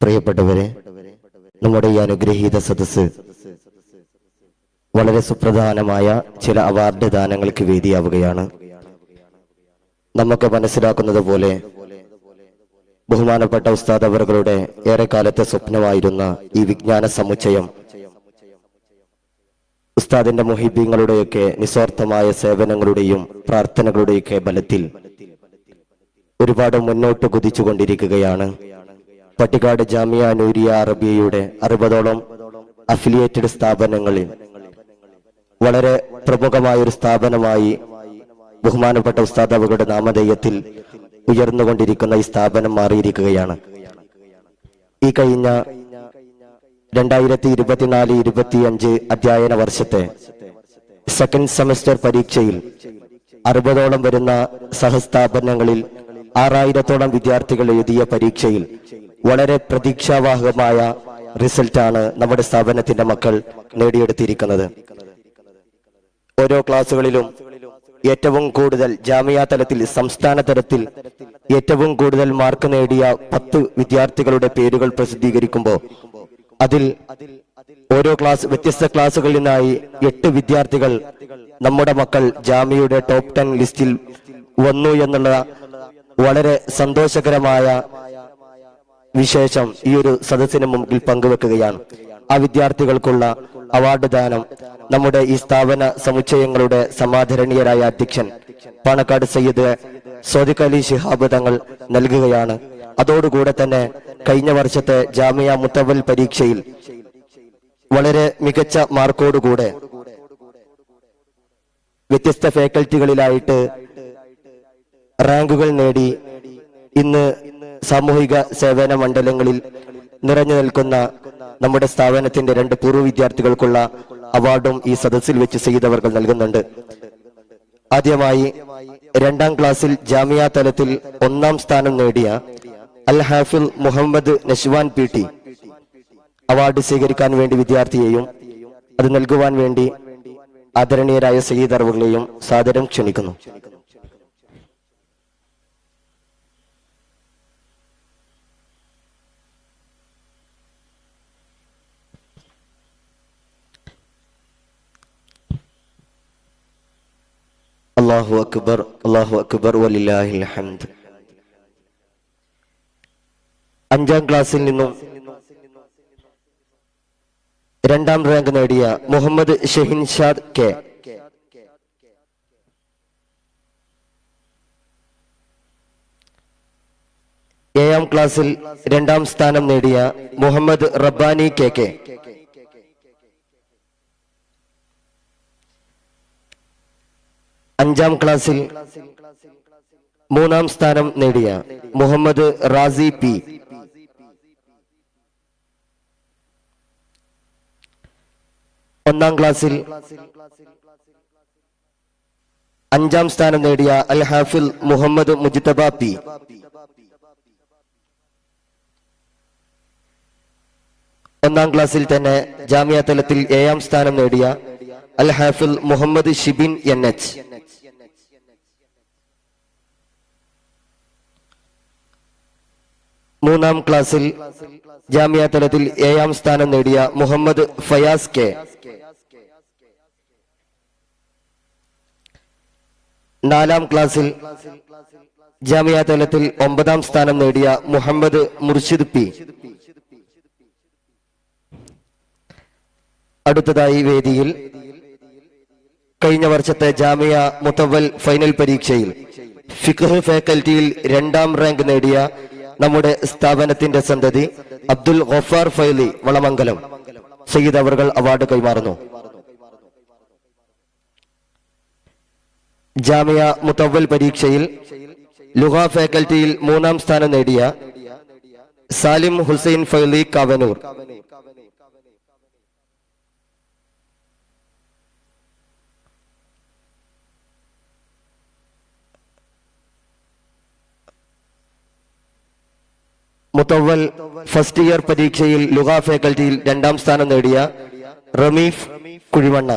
പ്രിയപ്പെട്ടവരെ, നമ്മുടെ ഈ അനുഗ്രഹീത സദസ്സ് വളരെ സുപ്രധാനമായ ചില അവാർഡ് ദാനങ്ങൾക്ക് വേദിയാവുകയാണ്. നമുക്ക് മനസ്സിലാക്കുന്നത് പോലെ ബഹുമാനപ്പെട്ട ഉസ്താദ് അവറുകളുടെ ഏറെക്കാലത്തെ സ്വപ്നമായിരുന്ന ഈ വിജ്ഞാന സമുച്ചയം ഉസ്താദിന്റെ മുഹിബീങ്ങളുടെയൊക്കെ നിസ്വാർത്ഥമായ സേവനങ്ങളുടെയും പ്രാർത്ഥനകളുടെയൊക്കെ ബലത്തിൽ ഒരുപാട് മുന്നോട്ട് കുതിച്ചുകൊണ്ടിരിക്കുകയാണ്. പട്ടിക്കാട് ജാമിയ നൂരിയ അറബിയയുടെ 60ഓളം അഫിലിയേറ്റഡ് സ്ഥാപനങ്ങളിൽ വളരെ പ്രമുഖമായൊരു സ്ഥാപനമായി ബഹുമാനപ്പെട്ട ഉസ്താദ് അവരുടെ നാമധേയത്തിൽ ഉയർന്നുകൊണ്ടിരിക്കുന്ന ഈ സ്ഥാപനം മാറിയിരിക്കുകയാണ്. ഈ കഴിഞ്ഞ 2024-25 അധ്യയന വർഷത്തെ സെക്കൻഡ് സെമസ്റ്റർ പരീക്ഷയിൽ 60ഓളം വരുന്ന സഹസ്ഥാപനങ്ങളിൽ 6000ഓളം വിദ്യാർത്ഥികൾ എഴുതിയ പരീക്ഷയിൽ വളരെ പ്രതീക്ഷാവാഹകമായ റിസൾട്ടാണ് നമ്മുടെ സ്ഥാപനത്തിന്റെ മക്കൾ നേടിയെടുത്തിരിക്കുന്നത്. ഓരോ ക്ലാസ്സുകളിലും ഏറ്റവും കൂടുതൽ ജാമിയ തലത്തിൽ, സംസ്ഥാന തലത്തിൽ ഏറ്റവും കൂടുതൽ മാർക്ക് നേടിയ 10 വിദ്യാർത്ഥികളുടെ പേരുകൾ പ്രസിദ്ധീകരിക്കുമ്പോൾ അതിൽ ഓരോ വ്യത്യസ്ത ക്ലാസ്സുകളിൽ നിന്നായി 8 വിദ്യാർത്ഥികൾ നമ്മുടെ മക്കൾ ജാമിയയുടെ ടോപ്പ് 10 ലിസ്റ്റിൽ വന്നു എന്നുള്ള വളരെ സന്തോഷകരമായ വിശേഷം ഈ ഒരു സദസ്സിന് മുമ്പിൽ പങ്കുവെക്കുകയാണ്. ആ വിദ്യാർത്ഥികൾക്കുള്ള അവാർഡ് ദാനം നമ്മുടെ ഈ സ്ഥാപന സമുച്ചയങ്ങളുടെ സമാദരണീയരായ അധ്യക്ഷൻ പാണക്കാട് സയ്യിദ് സോദിഖ് അലി ശിഹാബ് തങ്ങൾ നൽകുകയാണ്. അതോടുകൂടെ തന്നെ കഴിഞ്ഞ വർഷത്തെ ജാമിയ മുത്തവൽ പരീക്ഷയിൽ വളരെ മികച്ച മാർക്കോടുകൂടെ വ്യത്യസ്ത ഫാക്കൽറ്റികളിലായിട്ട് റാങ്കുകൾ നേടി ഇന്ന് സാമൂഹിക സേവന മണ്ഡലങ്ങളിൽ നിറഞ്ഞു നിൽക്കുന്ന നമ്മുടെ സ്ഥാപനത്തിന്റെ 2 പൂർവ്വ വിദ്യാർത്ഥികൾക്കുള്ള അവാർഡും ഈ സദസ്സിൽ വെച്ച് സയ്യിദ് അവർ നൽകുന്നുണ്ട്. ആദ്യമായി 2ാം ക്ലാസ്സിൽ ജാമിയ തലത്തിൽ 1ാം സ്ഥാനം നേടിയ അൽ ഹാഫിൽ മുഹമ്മദ് നഷ്വാൻ PT അവാർഡ് സ്വീകരിക്കാൻ വേണ്ടി വിദ്യാർത്ഥിയെയും അത് നൽകുവാൻ വേണ്ടി ആദരണീയരായ സയ്യിദ് അവറുകളെയും സാദരം ക്ഷണിക്കുന്നു. അല്ലാഹു അക്ബർ, അല്ലാഹു അക്ബർ വലില്ലാഹിൽ ഹംദ്. 5ാം ക്ലാസ്സിൽ നിന്നും 2ാം റാങ്ക് നേടിയ മുഹമ്മദ് ഷെഹിൻഷാദ് കെ. 7ാം ക്ലാസ്സിൽ 2ാം സ്ഥാനം നേടിയ മുഹമ്മദ് റബ്ബാനി KK. 5ാം ക്ലാസ്സിൽ 3ാം സ്ഥാനം നേടിയ മുഹമ്മദ് റാസി P. 1ാം ക്ലാസ്സിൽ 5ാം സ്ഥാനം നേടിയ അൽ ഹാഫിൽ മുഹമ്മദ് മുജ്തബ P. 1ാം ക്ലാസ്സിൽ തന്നെ ജാമിയ തലത്തിൽ 7ാം സ്ഥാനം നേടിയ അൽ ഹാഫിൽ മുഹമ്മദ് ഷിബിൻ NH. 3ാം ക്ലാസ്സിൽ ജാമിയ തലത്തിൽ 7ാം സ്ഥാനം നേടിയ മുഹമ്മദ് ഫയാസ് K. 4ാം ക്ലാസ്സിൽ ജാമിയ തലത്തിൽ 9ാം സ്ഥാനം നേടിയ മുഹമ്മദ് മുർഷിദ് P. അടുത്തതായി വേദിയിൽ കഴിഞ്ഞ വർഷത്തെ ജാമിയ മുത്തവൽ ഫൈനൽ പരീക്ഷയിൽ ഫിഖ് ഫാക്കൽറ്റിയിൽ 2ാം റാങ്ക് നേടിയ നമ്മുടെ സ്ഥാപനത്തിന്റെ സന്തതി അബ്ദുൽ ഗഫാർ ഫൈലി വളമംഗലം സയ്യിദ് അവറുകൾ അവാർഡ് കൈമാറുന്നു. ജാമിയ മുത്തവൽ പരീക്ഷയിൽ ലുഗ ഫാക്കൽറ്റിയിൽ 3ാം സ്ഥാനം നേടിയ സാലിം ഹുസൈൻ ഫൈലി കാവനൂർ. മുത്തവൽ ഫസ്റ്റ് ഇയർ പരീക്ഷയിൽ ലുഗ ഫാക്കൽറ്റിയിൽ 2ാം സ്ഥാനം നേടിയ റമീഫ് കുഴിമണ്ണ.